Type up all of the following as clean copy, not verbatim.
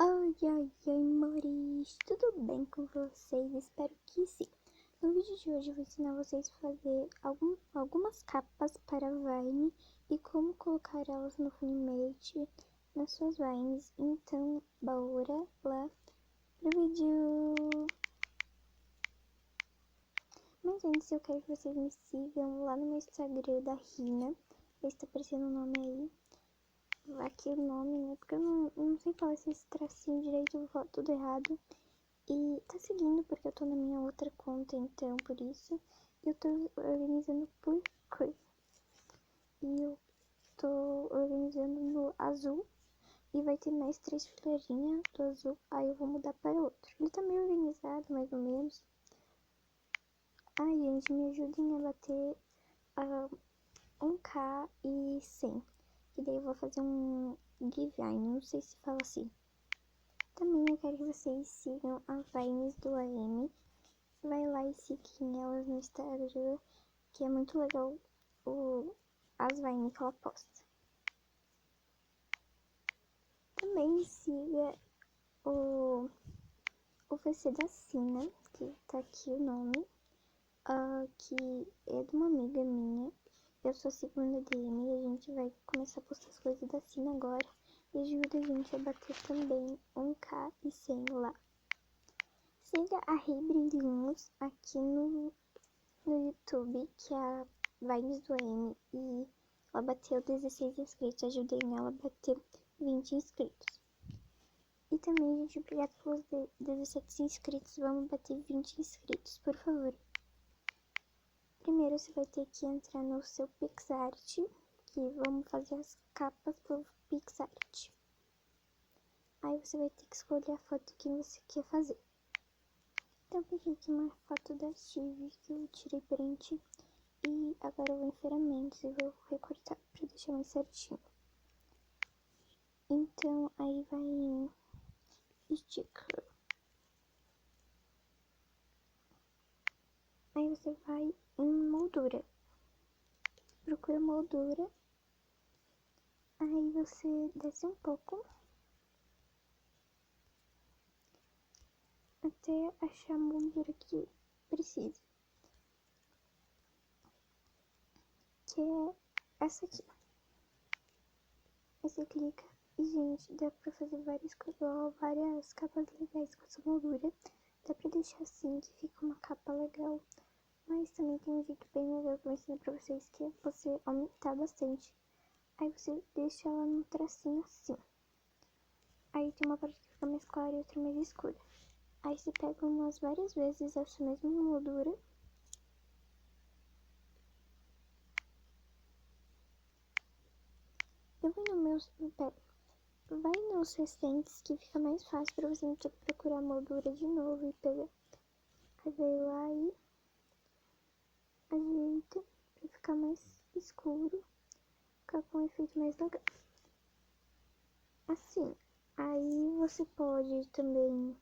Oi, oi, oi, amores! Tudo bem com vocês? Espero que sim. No vídeo de hoje eu vou ensinar vocês a fazer algumas capas para Vine e como colocar elas no Funimate nas suas Vines. Então, bora lá pro vídeo! Mas antes eu quero que vocês me sigam lá no meu Instagram da Rina. Está aparecendo o nome aí. Aqui o nome, né? Porque eu não sei falar esse tracinho direito, eu vou tudo errado. E tá seguindo porque eu tô na minha outra conta, então por isso eu tô organizando por cor. E eu tô organizando no azul e vai ter mais 3 fileirinhas do azul, aí eu vou mudar para outro. Ele tá meio organizado, mais ou menos. Ai, gente, me ajudem a bater 1k e 100. Que daí eu vou fazer um giveaway, não sei se fala assim. Também eu quero que vocês sigam as Vines do AM. Vai lá e sigam elas no Instagram, que é muito legal as Vines que ela posta. Também siga o VC da Sina, que tá aqui o nome, que é de uma amiga minha. Eu sou a segunda DM e a gente vai começar a postar as coisas da Sina agora. E ajuda a gente a bater também 1k e 100 lá. Siga a Rei Brilhinhos aqui no YouTube, que é a Vines do M, e ela bateu 16 inscritos. Ajudei ela a bater 20 inscritos. E também, gente, obrigada pelos 17 inscritos. Vamos bater 20 inscritos, por favor. Primeiro você vai ter que entrar no seu PixArt, que vamos fazer as capas pro PixArt. Aí você vai ter que escolher a foto que você quer fazer. Então eu peguei aqui uma foto da Steve que eu tirei print. E agora eu vou em ferramentas e vou recortar pra deixar mais certinho. Então aí vai em sticker. Aí você vai em moldura. Procura moldura. Aí você desce um pouco até achar a moldura que precisa. Que é essa aqui. Aí você clica e, gente, dá pra fazer várias capas legais com essa moldura. Dá pra deixar assim, que fica uma capa legal. Mas também tem um jeito bem legal que eu vou ensinar pra vocês, que é você aumentar bastante. Aí você deixa ela num tracinho assim. Aí tem uma parte que fica mais clara e outra mais escura. Aí você pega umas várias vezes essa mesma moldura. Eu vou no meus... Vai nos recentes que fica mais fácil pra você não ter que procurar a moldura de novo e pegar. Aí vai lá e ajeita pra ficar mais escuro. Ficar com um efeito mais legal. Assim, aí você pode também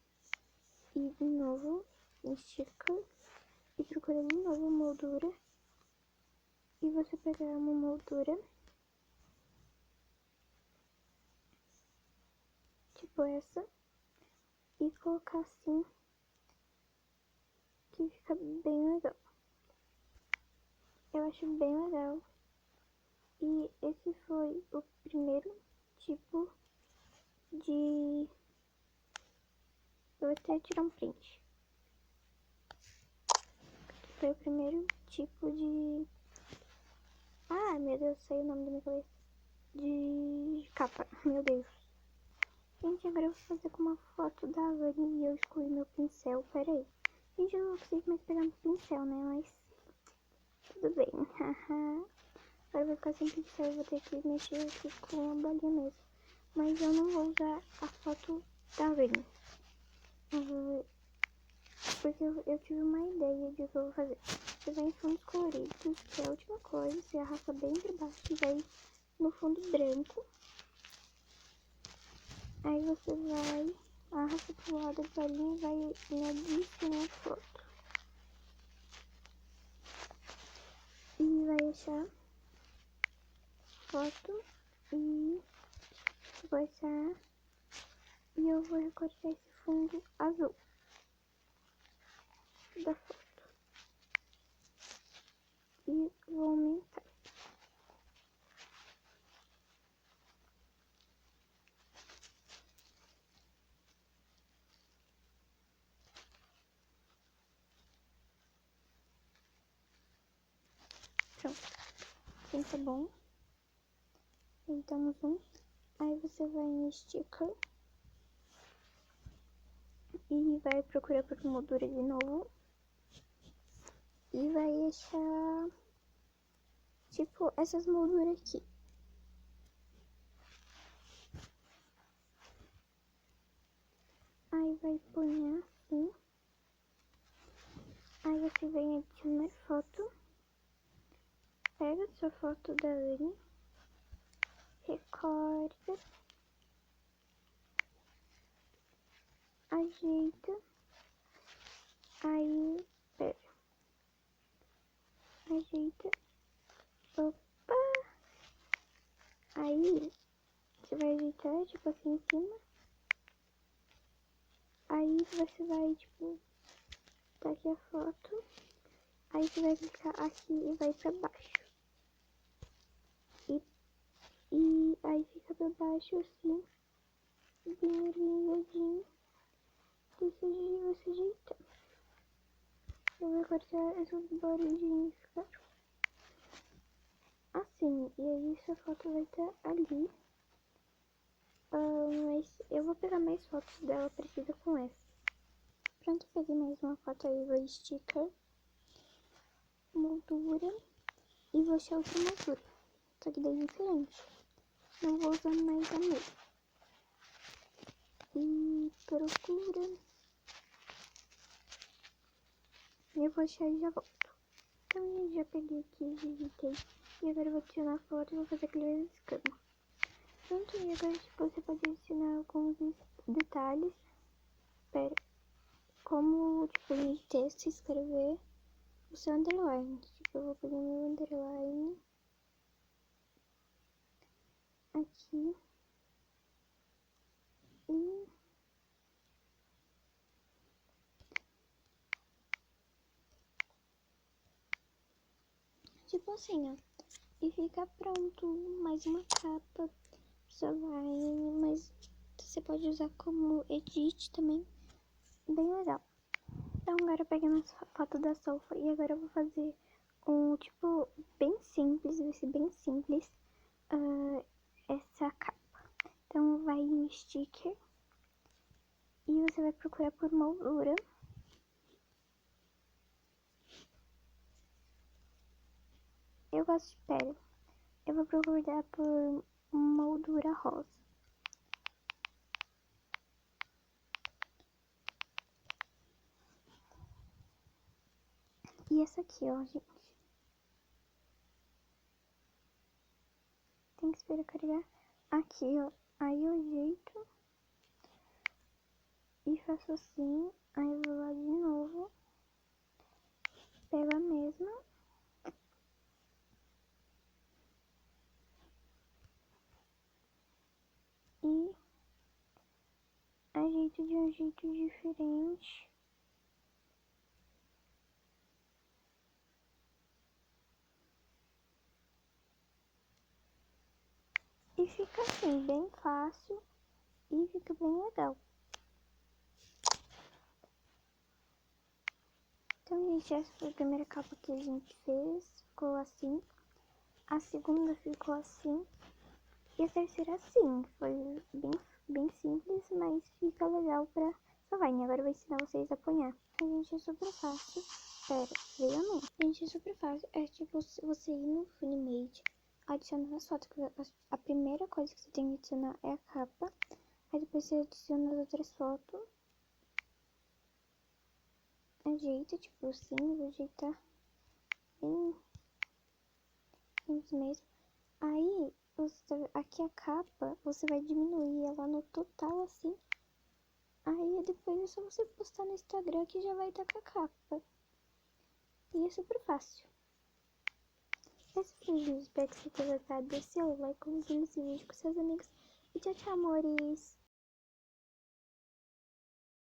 ir de novo em sticker e procurar de novo a moldura. E você pegar uma moldura tipo essa e colocar assim, que fica bem legal. Eu acho bem legal. E esse foi o primeiro tipo de... Eu vou até tirar um print. Foi o primeiro tipo de... Ah, meu Deus, saiu o nome da minha cabeça. De capa, meu Deus. Gente, agora eu vou fazer com uma foto da Vani e eu escolhi meu pincel. Pera aí. Gente, eu não consigo mais pegar no pincel, né? Mas tudo bem. Agora vai ficar sem pincel, eu vou ter que mexer aqui com a bolinha mesmo. Mas eu não vou usar a foto da Vani. Porque eu tive uma ideia de o que eu vou fazer. Você vai em fundos coloridos, que é a última coisa. Você arrasta bem pra baixo e vai no fundo branco. Aí você vai, arrasta pro lado a bolinha e vai na foto. E vai achar foto e vou achar E eu vou recortar esse fundo azul da foto. E vou aumentar. Pronto. Assim tá bom. Então, zoom. Aí você vai em sticker. E vai procurar por moldura de novo. E vai achar, tipo, essas molduras aqui. Aí vai pôr assim. Aí você vem adicionar foto. Pega sua foto da Anne. Recorta. Ajeita. Aí, pera. Ajeita. Opa! Aí, você vai ajeitar, tipo assim, em cima. Aí, você vai, tipo, tá aqui a foto. Aí, você vai clicar aqui e vai pra baixo. E aí, fica pra baixo, assim, bem organizadinho. Desse jeito, você ajeita. Eu vou cortar essas bolinhas, claro. Assim, e aí essa foto vai estar ali. Mas eu vou pegar mais fotos dela parecida com essa. Pronto, peguei mais uma foto aí, vou sticker, moldura e vou achar outra moldura. Só que daí é diferente. Não vou usar mais a mesma. E procura. Eu vou achar e já volto. Então eu já peguei aqui, digitei. E agora eu vou adicionar a foto e vou fazer aquele escama. Pronto, e agora tipo, você pode adicionar alguns detalhes. Pera, como tipo em texto escrever o seu underline. Tipo, eu vou pegar meu underline aqui e tipo assim, ó. E fica pronto mais uma capa. Só vai, mas você pode usar como edit também. Bem legal. Então agora eu peguei minha foto da sofa e agora eu vou fazer um tipo bem simples, vai ser bem simples essa capa. Então vai em sticker e você vai procurar por moldura. Eu gosto de pele. Eu vou procurar por moldura rosa. E essa aqui, ó, gente. Tem que esperar carregar. Aqui, ó. Aí eu ajeito. E faço assim. Aí eu vou lá de novo. Pego a mesma. E ajeito de um jeito diferente. E fica assim, bem fácil. E fica bem legal. Então, gente, essa foi a primeira capa que a gente fez. Ficou assim. A segunda ficou assim. E a terceira assim. Foi bem simples, mas fica legal pra salvar. E agora eu vou ensinar vocês a apanhar. A gente, é super fácil. Pera, veio a mão. Gente, é super fácil. É tipo você ir no Funimate, adicionar as fotos. A primeira coisa que você tem que adicionar é a capa. Aí depois você adiciona as outras fotos. Ajeita, tipo assim, vou ajeitar bem mesmo. Aí, aqui a capa, você vai diminuir ela no total, assim. Aí, depois é só você postar no Instagram que já vai estar com a capa. E é super fácil. Esse foi o vídeo, espero que você tenha gostado. Deixe seu like, compartilhe esse vídeo com seus amigos. E tchau, tchau, amores!